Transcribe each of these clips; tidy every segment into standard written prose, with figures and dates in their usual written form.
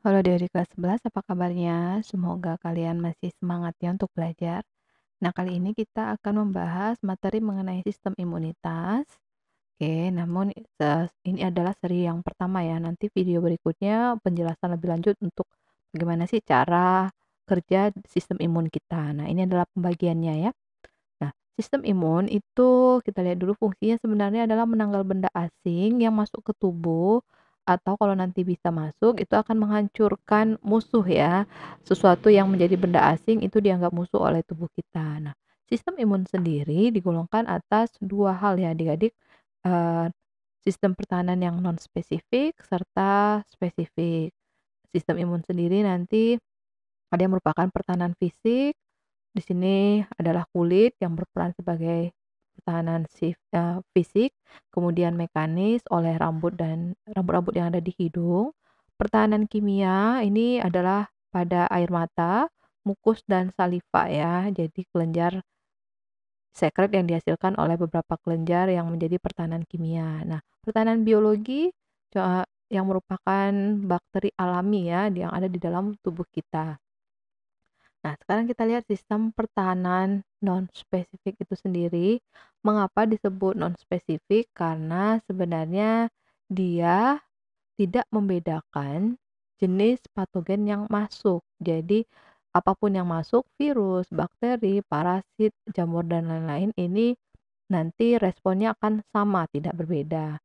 Halo dari kelas 11, apa kabarnya? Semoga kalian masih semangat ya untuk belajar. Nah, kali ini kita akan membahas materi mengenai sistem imunitas. Oke, namun ini adalah seri yang pertama ya. Nanti video berikutnya penjelasan lebih lanjut untuk bagaimana sih cara kerja sistem imun kita. Nah, ini adalah pembagiannya ya. Nah, sistem imun itu kita lihat dulu fungsinya sebenarnya adalah menangkal benda asing yang masuk ke tubuh atau kalau nanti bisa masuk itu akan menghancurkan musuh ya. Sesuatu yang menjadi benda asing itu dianggap musuh oleh tubuh kita. Nah, sistem imun sendiri digolongkan atas dua hal ya adik-adik. Eh, Sistem pertahanan yang non spesifik serta spesifik. Sistem imun sendiri nanti ada yang merupakan pertahanan fisik, di sini adalah kulit yang berperan sebagai pertahanan fisik, kemudian mekanis oleh rambut dan rambut-rambut yang ada di hidung. Pertahanan kimia ini adalah pada air mata, mukus dan saliva ya. Jadi kelenjar sekret yang dihasilkan oleh beberapa kelenjar yang menjadi pertahanan kimia. Nah, pertahanan biologi yang merupakan bakteri alami ya yang ada di dalam tubuh kita. Nah, sekarang kita lihat sistem pertahanan non-spesifik itu sendiri. Mengapa disebut non-spesifik? Karena sebenarnya dia tidak membedakan jenis patogen yang masuk. Jadi, apapun yang masuk, virus, bakteri, parasit, jamur, dan lain-lain, ini nanti responnya akan sama, tidak berbeda.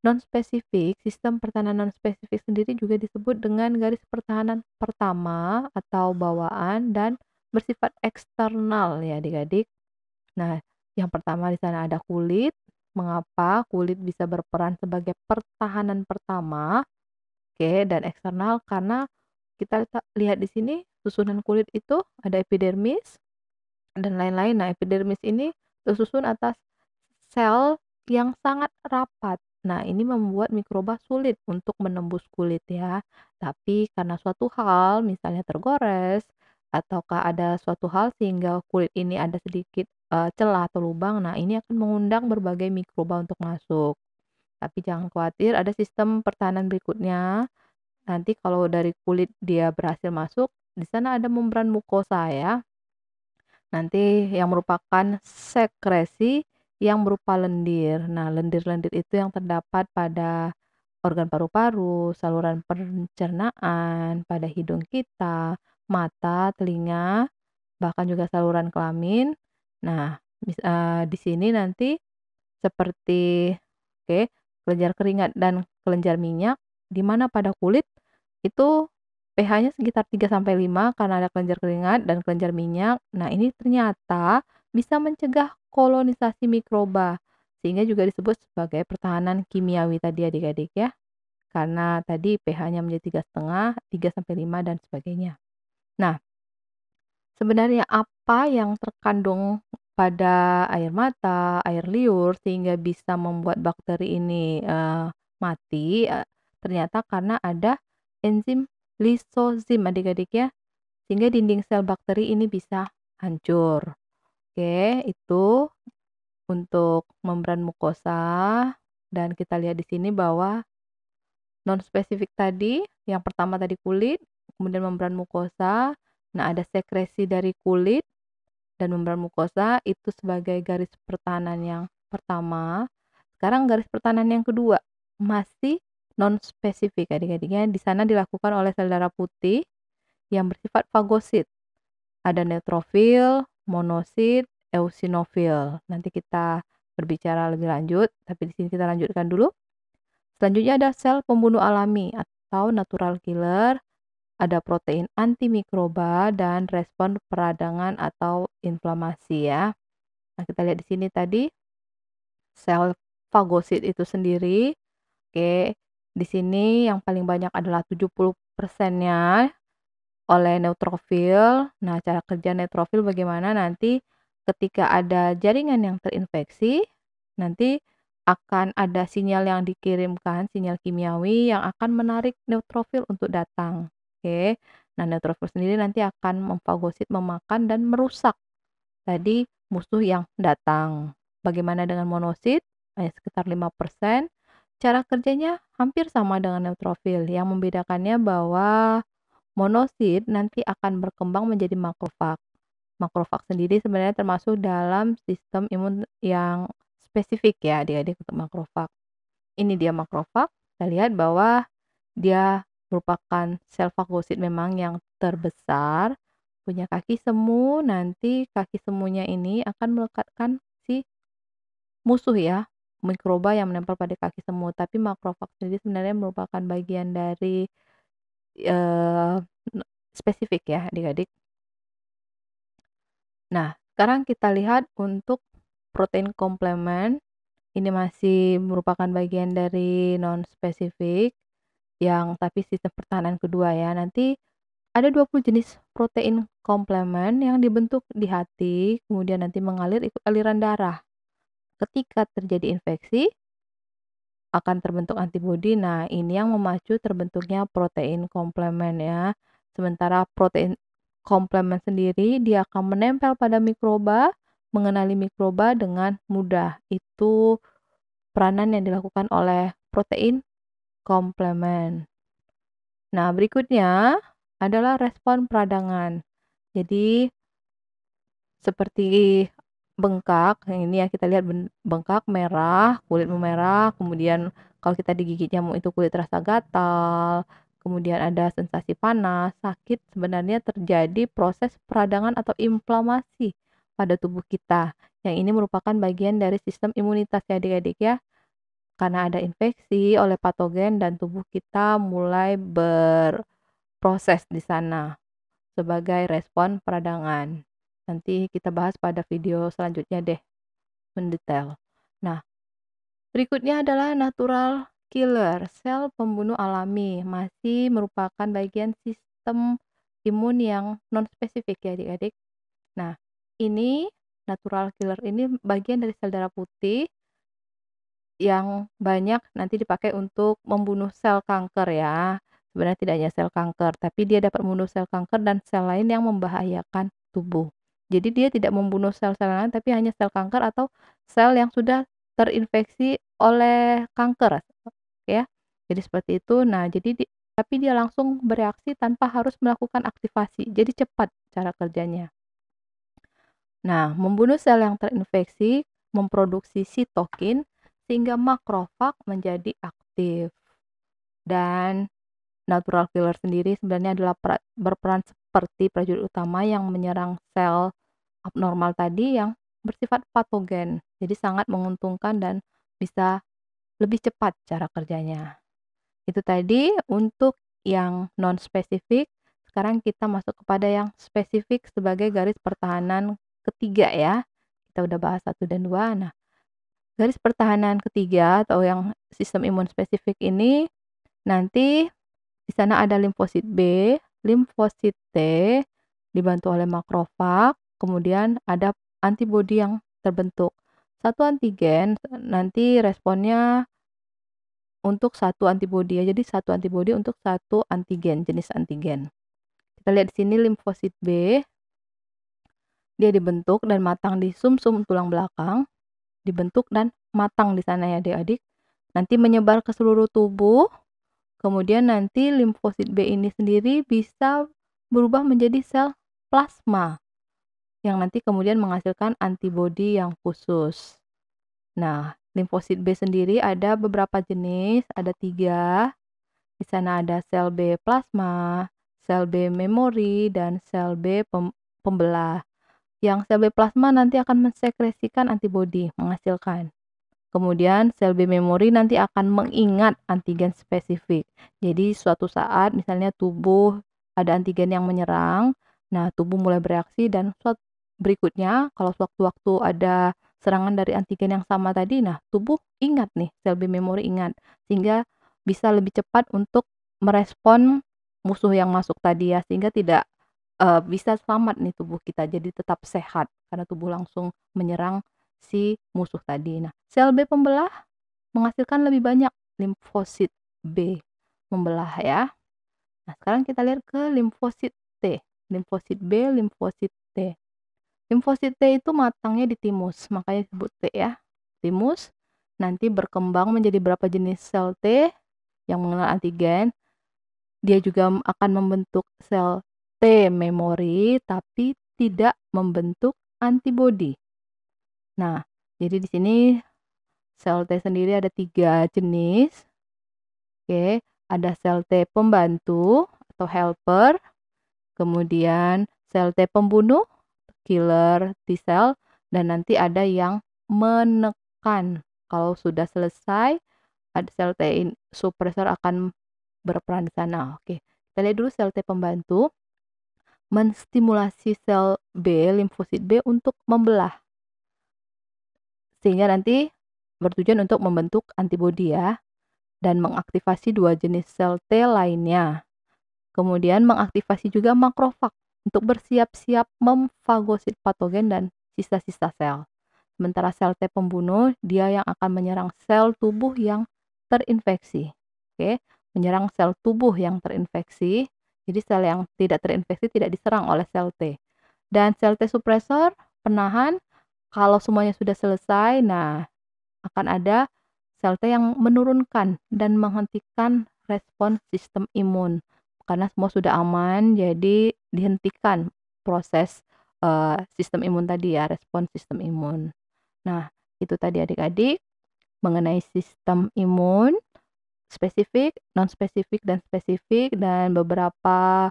Non-spesifik, sistem pertahanan non-spesifik sendiri juga disebut dengan garis pertahanan pertama atau bawaan dan bersifat eksternal ya adik-adik. Nah, yang pertama di sana ada kulit. Mengapa kulit bisa berperan sebagai pertahanan pertama? Oke, dan eksternal karena kita lihat di sini susunan kulit itu ada epidermis dan lain-lain. Nah, epidermis ini tersusun atas sel yang sangat rapat. Nah, ini membuat mikroba sulit untuk menembus kulit ya. Tapi karena suatu hal, misalnya tergores, ataukah ada suatu hal sehingga kulit ini ada sedikit celah atau lubang, nah ini akan mengundang berbagai mikroba untuk masuk. Tapi jangan khawatir, ada sistem pertahanan berikutnya. Nanti kalau dari kulit dia berhasil masuk, di sana ada membran mukosa ya. Nanti yang merupakan sekresi yang berupa lendir. Nah, lendir-lendir itu yang terdapat pada organ paru-paru, saluran pencernaan, pada hidung kita, mata, telinga, bahkan juga saluran kelamin. Nah, di sini nanti seperti oke, kelenjar keringat dan kelenjar minyak, di mana pada kulit itu pH-nya sekitar 3 sampai 5 karena ada kelenjar keringat dan kelenjar minyak. Nah, ini ternyata bisa mencegah kolonisasi mikroba, sehingga juga disebut sebagai pertahanan kimiawi tadi adik-adik ya. Karena tadi pH-nya menjadi 3,5, 3 sampai 5 dan sebagainya. Nah, sebenarnya apa yang terkandung pada air mata, air liur sehingga bisa membuat bakteri ini, mati, ternyata karena ada enzim lisozim adik-adik ya, sehingga dinding sel bakteri ini bisa hancur. Oke, itu untuk membran mukosa dan kita lihat di sini bahwa non-spesifik tadi, yang pertama tadi kulit, kemudian membran mukosa, nah ada sekresi dari kulit dan membran mukosa itu sebagai garis pertahanan yang pertama. Sekarang garis pertahanan yang kedua, masih non-spesifik adik-adiknya. Di sana dilakukan oleh sel darah putih yang bersifat fagosit. Ada neutrofil, monosit, eosinofil. Nanti kita berbicara lebih lanjut, tapi di sini kita lanjutkan dulu. Selanjutnya ada sel pembunuh alami atau natural killer, ada protein antimikroba dan respon peradangan atau inflamasi ya. Nah, kita lihat di sini tadi sel fagosit itu sendiri. Oke, di sini yang paling banyak adalah 70%-nya oleh neutrofil. Nah, cara kerja neutrofil bagaimana nanti ketika ada jaringan yang terinfeksi, nanti akan ada sinyal yang dikirimkan, sinyal kimiawi yang akan menarik neutrofil untuk datang. Oke. Nah, neutrofil sendiri nanti akan memfagosit, memakan dan merusak tadi musuh yang datang. Bagaimana dengan monosit? Hanya sekitar 5%. cara kerjanya hampir sama dengan neutrofil, yang membedakannya bahwa monosit nanti akan berkembang menjadi makrofag. Makrofag sendiri sebenarnya termasuk dalam sistem imun yang spesifik ya adik-adik untuk makrofag. Ini dia makrofag, kita lihat bahwa dia merupakan sel fagosit memang yang terbesar, punya kaki semu, nanti kaki semunya ini akan melekatkan si musuh ya, mikroba yang menempel pada kaki semu. Tapi makrofag sendiri sebenarnya merupakan bagian dari eee, spesifik ya adik-adik. Nah, sekarang kita lihat untuk protein komplement, ini masih merupakan bagian dari non spesifik yang tapi sistem pertahanan kedua ya. Nanti ada 20 jenis protein komplement yang dibentuk di hati, kemudian nanti mengalir ikut aliran darah. Ketika terjadi infeksi, akan terbentuk antibodi. Nah, ini yang memacu terbentuknya protein komplement ya. Sementara protein komplement sendiri dia akan menempel pada mikroba, mengenali mikroba dengan mudah. Itu peranan yang dilakukan oleh protein komplement. Nah, berikutnya adalah respon peradangan. Jadi seperti bengkak, yang ini ya kita lihat bengkak merah, kulit memerah, kemudian kalau kita digigit nyamuk itu kulit terasa gatal, kemudian ada sensasi panas, sakit, sebenarnya terjadi proses peradangan atau inflamasi pada tubuh kita. Yang ini merupakan bagian dari sistem imunitas ya adik-adik ya. Karena ada infeksi oleh patogen dan tubuh kita mulai berproses di sana sebagai respon peradangan. Nanti kita bahas pada video selanjutnya deh, mendetail. Nah, berikutnya adalah natural killer, sel pembunuh alami, masih merupakan bagian sistem imun yang non-spesifik ya adik-adik. Nah, ini natural killer ini bagian dari sel darah putih yang banyak nanti dipakai untuk membunuh sel kanker ya. Sebenarnya tidak hanya sel kanker, tapi dia dapat membunuh sel kanker dan sel lain yang membahayakan tubuh. Jadi dia tidak membunuh sel-sel lain, tapi hanya sel kanker atau sel yang sudah terinfeksi oleh kanker, ya. Jadi seperti itu. Nah, tapi dia langsung bereaksi tanpa harus melakukan aktivasi. Jadi cepat cara kerjanya. Nah, membunuh sel yang terinfeksi memproduksi sitokin sehingga makrofag menjadi aktif. Dan natural killer sendiri sebenarnya adalah berperan seperti prajurit utama yang menyerang sel abnormal tadi yang bersifat patogen. Jadi sangat menguntungkan dan bisa lebih cepat cara kerjanya. Itu tadi untuk yang non spesifik. Sekarang kita masuk kepada yang spesifik sebagai garis pertahanan ketiga ya. Kita udah bahas 1 dan 2. Nah, garis pertahanan ketiga atau yang sistem imun spesifik ini nanti di sana ada limfosit B, limfosit T dibantu oleh makrofag, kemudian ada antibodi yang terbentuk. Satu antigen nanti responnya untuk satu antibodi ya. Jadi satu antibodi untuk satu antigen, jenis antigen. Kita lihat di sini limfosit B, dia dibentuk dan matang di sumsum tulang belakang, dibentuk dan matang di sana ya adik-adik. Nanti menyebar ke seluruh tubuh. Kemudian nanti limfosit B ini sendiri bisa berubah menjadi sel plasma yang nanti kemudian menghasilkan antibodi yang khusus. Nah, limfosit B sendiri ada beberapa jenis, ada 3. Di sana ada sel B plasma, sel B memori, dan sel B pembelah. Yang sel B plasma nanti akan mensekresikan antibodi, menghasilkan. Kemudian sel B memori nanti akan mengingat antigen spesifik. Jadi suatu saat misalnya tubuh ada antigen yang menyerang, nah tubuh mulai bereaksi dan berikutnya kalau sewaktu-waktu ada serangan dari antigen yang sama tadi, nah tubuh ingat nih, sel B memori ingat sehingga bisa lebih cepat untuk merespon musuh yang masuk tadi ya, sehingga tidak bisa selamat nih tubuh kita jadi tetap sehat karena tubuh langsung menyerang si musuh tadi. Nah, sel B pembelah menghasilkan lebih banyak limfosit B membelah ya. Nah, sekarang kita lihat ke limfosit T. Limfosit B, limfosit T. Limfosit T itu matangnya di timus, makanya disebut T ya. Timus. nanti berkembang menjadi berapa jenis sel T yang mengenal antigen. Dia juga akan membentuk sel T memori, tapi tidak membentuk antibodi. Nah, jadi di sini sel T sendiri ada 3 jenis. Oke, ada sel T pembantu atau helper, kemudian sel T pembunuh, killer T cell, dan nanti ada yang menekan. Kalau sudah selesai, ada sel T suppressor akan berperan di sana. Oke, kita lihat dulu sel T pembantu menstimulasi sel B, limfosit B untuk membelah. Sehingga nanti bertujuan untuk membentuk antibodi ya, dan mengaktifasi 2 jenis sel T lainnya. Kemudian mengaktifasi juga makrofag untuk bersiap-siap memfagosit patogen dan sisa-sisa sel. Sementara sel T pembunuh, dia yang akan menyerang sel tubuh yang terinfeksi. Oke, menyerang sel tubuh yang terinfeksi. Jadi sel yang tidak terinfeksi tidak diserang oleh sel T. Dan sel T suppressor, penahan, kalau semuanya sudah selesai, nah akan ada sel T yang menurunkan dan menghentikan respons sistem imun. Karena semua sudah aman, jadi dihentikan proses sistem imun tadi ya, respons sistem imun. Nah, itu tadi adik-adik mengenai sistem imun, spesifik, non-spesifik, dan spesifik, dan beberapa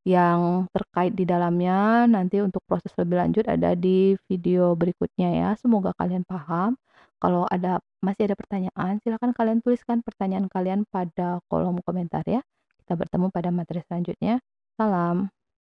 yang terkait di dalamnya. Nanti untuk proses lebih lanjut ada di video berikutnya ya. Semoga kalian paham. Kalau masih ada pertanyaan, silakan kalian tuliskan pertanyaan kalian pada kolom komentar ya. Kita bertemu pada materi selanjutnya. Salam.